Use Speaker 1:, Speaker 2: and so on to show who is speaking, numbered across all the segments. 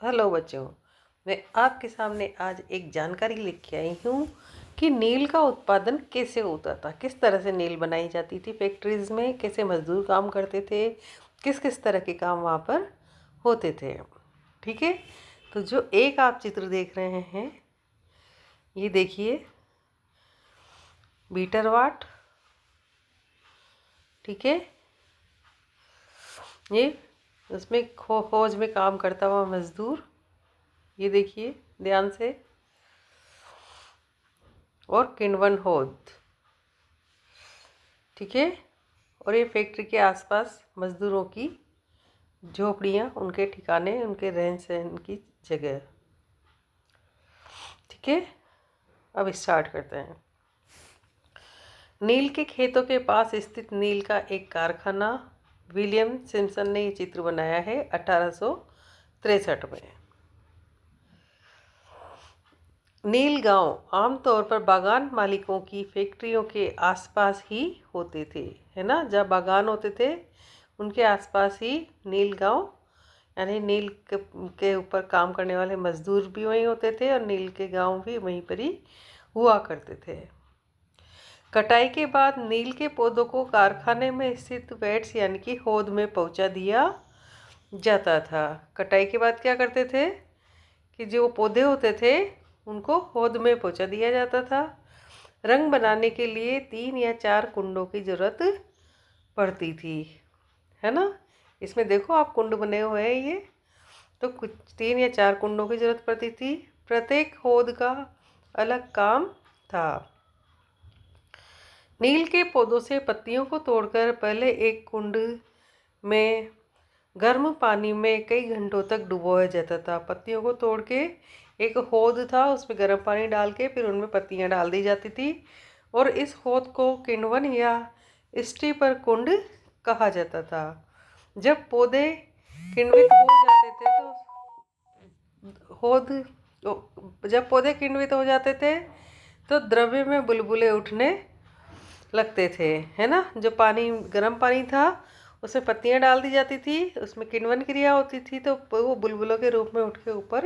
Speaker 1: Hello बच्चों, मैं आपके सामने आज एक जानकारी लेके आई हूँ कि नील का उत्पादन कैसे होता था। किस तरह से नील बनाई जाती थी फैक्ट्रीज में, कैसे मजदूर काम करते थे, किस किस तरह के काम वहाँ पर होते थे। ठीक है, तो जो एक आप चित्र देख रहे हैं, ये देखिए बीटर वाट। ठीक है, ये उसमें फौज में काम करता हुआ मजदूर, ये देखिए ध्यान से। और किण्वन होद, ठीक है। और ये फैक्ट्री के आसपास मजदूरों की झोपड़ियाँ, उनके ठिकाने, उनके रहन सहन की जगह। ठीक है, अब स्टार्ट करते हैं। नील के खेतों के पास स्थित नील का एक कारखाना। विलियम सिम्पसन ने ये चित्र बनाया है 1863 में। नील गांव आमतौर पर बागान मालिकों की फैक्ट्रियों के आसपास ही होते थे, है ना। जहाँ बागान होते थे उनके आसपास ही नील गांव, यानी नील के ऊपर काम करने वाले मजदूर भी वहीं होते थे और नील के गांव भी वहीं पर ही हुआ करते थे। कटाई के बाद नील के पौधों को कारखाने में स्थित वैट्स यानी कि हौद में पहुंचा दिया जाता था। कटाई के बाद क्या करते थे कि जो पौधे होते थे उनको हौद में पहुंचा दिया जाता था। रंग बनाने के लिए 3 या 4 कुंडों की ज़रूरत पड़ती थी, है ना। इसमें देखो आप कुंड बने हुए हैं, ये तो कुछ 3 या 4 कुंडों की ज़रूरत पड़ती थी। प्रत्येक हौद का अलग काम था। नील के पौधों से पत्तियों को तोड़कर पहले एक कुंड में गर्म पानी में कई घंटों तक डुबोया जाता था। पत्तियों को तोड़ के एक हौद था, उसमें गर्म पानी डाल के फिर उनमें पत्तियां डाल दी जाती थी और इस हौद को किण्वन या स्टीपर कुंड कहा जाता था। जब पौधे किण्वित हो जाते थे हौद जब पौधे किण्वित हो जाते थे तो द्रव्य में बुलबुले उठने लगते थे, है ना। जो पानी, गर्म पानी था, उसमें पत्तियां डाल दी जाती थी, उसमें किण्वन क्रिया होती थी तो वो बुलबुलों के रूप में उठ के ऊपर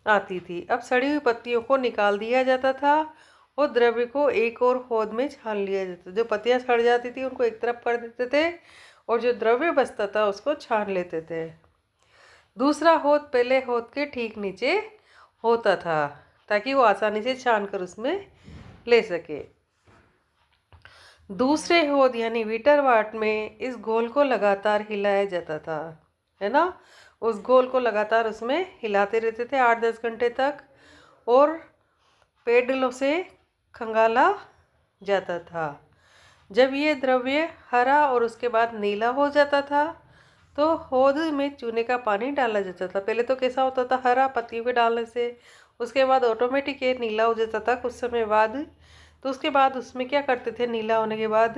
Speaker 1: आती थी। अब सड़ी हुई पत्तियों को निकाल दिया जाता था और द्रव्य को एक और हौद में छान लिया जाता था। जो पत्तियां सड़ जाती थी उनको एक तरफ कर देते थे और जो द्रव्य बचता था उसको छान लेते थे। दूसरा हौद पहले हौद के ठीक नीचे होता था ताकि वो आसानी से छान कर उसमें ले सके। दूसरे हौद यानी वीटर वाट में इस घोल को लगातार हिलाया जाता था, है ना। उस घोल को लगातार उसमें हिलाते रहते थे 8-10 घंटे तक और पेडलों से खंगाला जाता था। जब ये द्रव्य हरा और उसके बाद नीला हो जाता था तो हौद में चूने का पानी डाला जाता था। पहले तो कैसा होता था, हरा पत्तियों के डालने से, उसके बाद ऑटोमेटिक ये नीला हो जाता था कुछ समय बाद। तो उसके बाद उसमें क्या करते थे, नीला होने के बाद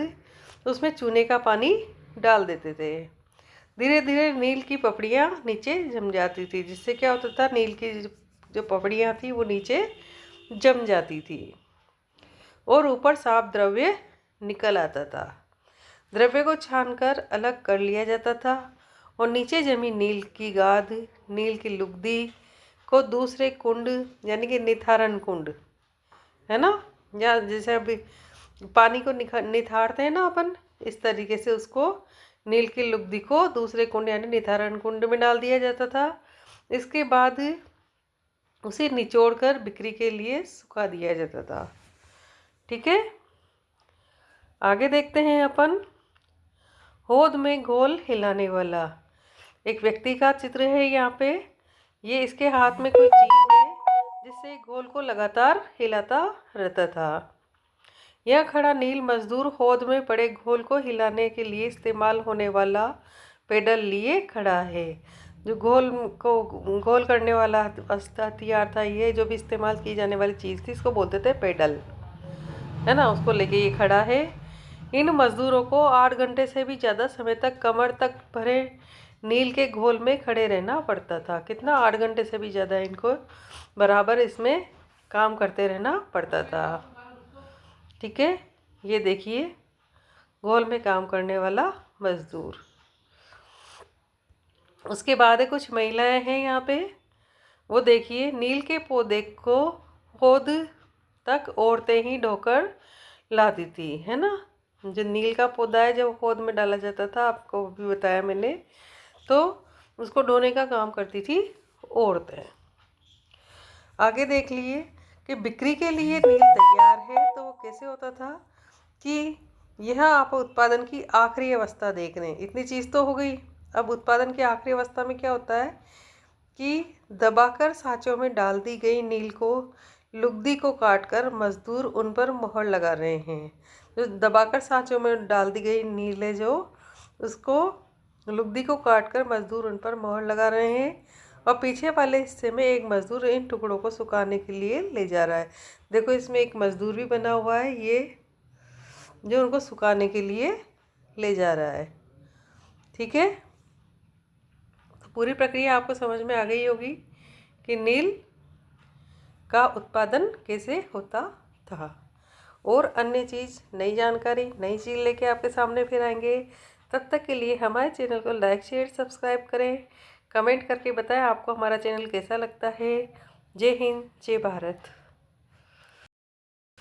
Speaker 1: तो उसमें चूने का पानी डाल देते थे। धीरे धीरे नील की पपड़ियाँ नीचे जम जाती थी, जिससे क्या होता था, नील की जो पपड़ियाँ थी वो नीचे जम जाती थी और ऊपर साफ द्रव्य निकल आता था। द्रव्य को छानकर अलग कर लिया जाता था और नीचे जमी नील की गाद, नील की लुगदी को दूसरे कुंड यानी कि निथारण कुंड, है ना, या जैसे अभी पानी को निथारते हैं ना अपन, इस तरीके से उसको नील की लुगदी को दूसरे कुंड यानी निथारण कुंड में डाल दिया जाता था। इसके बाद उसे निचोड़ कर बिक्री के लिए सुखा दिया जाता था। ठीक है, आगे देखते हैं अपन। हौद में घोल हिलाने वाला एक व्यक्ति का चित्र है यहाँ पे। ये इसके हाथ में कोई चीज़ है जिससे घोल को लगातार हिलाता रहता था। यह खड़ा नील मजदूर हौद में पड़े घोल को हिलाने के लिए इस्तेमाल होने वाला पेडल लिए खड़ा है। जो घोल करने वाला हथियार था, ये जो भी इस्तेमाल की जाने वाली चीज़ थी, इसको बोलते थे पेडल, है ना। उसको लेके ये खड़ा है। इन मजदूरों को 8 घंटे से भी ज़्यादा समय तक कमर तक भरे नील के घोल में खड़े रहना पड़ता था। कितना, 8 घंटे से भी ज़्यादा इनको बराबर इसमें काम करते रहना पड़ता था। ठीक है, ये देखिए घोल में काम करने वाला मजदूर। उसके बाद कुछ महिलाएं हैं यहाँ पे। वो देखिए नील के पौधे को पौध तक औरतें ही ढोकर लाती थी, है ना। जो नील का पौधा है जब पौध में डाला जाता था, आपको भी बताया मैंने, तो उसको ढोने का काम करती थी औरतें। आगे देख लिए कि बिक्री के लिए नील तैयार है, तो वो कैसे होता था कि यह आप उत्पादन की आखिरी अवस्था देख रहे हैं। इतनी चीज़ तो हो गई। अब उत्पादन की आखिरी अवस्था में क्या होता है कि दबाकर सांचों में डाल दी गई नील को लुगदी को काटकर मजदूर उन पर मोहर लगा रहे हैं। जो दबाकर सांचों में डाल दी गई नील है, जो उसको लुगदी को काटकर मजदूर उन पर मोहर लगा रहे हैं, और पीछे वाले हिस्से में एक मजदूर इन टुकड़ों को सुखाने के लिए ले जा रहा है। देखो इसमें एक मजदूर भी बना हुआ है, ये जो उनको सुखाने के लिए ले जा रहा है। ठीक है, तो पूरी प्रक्रिया आपको समझ में आ गई होगी कि नील का उत्पादन कैसे होता था। और अन्य चीज़, नई जानकारी, नई चीज़ लेके आपके सामने फिर आएंगे। तब तक के लिए हमारे चैनल को लाइक शेयर सब्सक्राइब करें, कमेंट करके बताएं आपको हमारा चैनल कैसा लगता है। जय हिंद, जय भारत।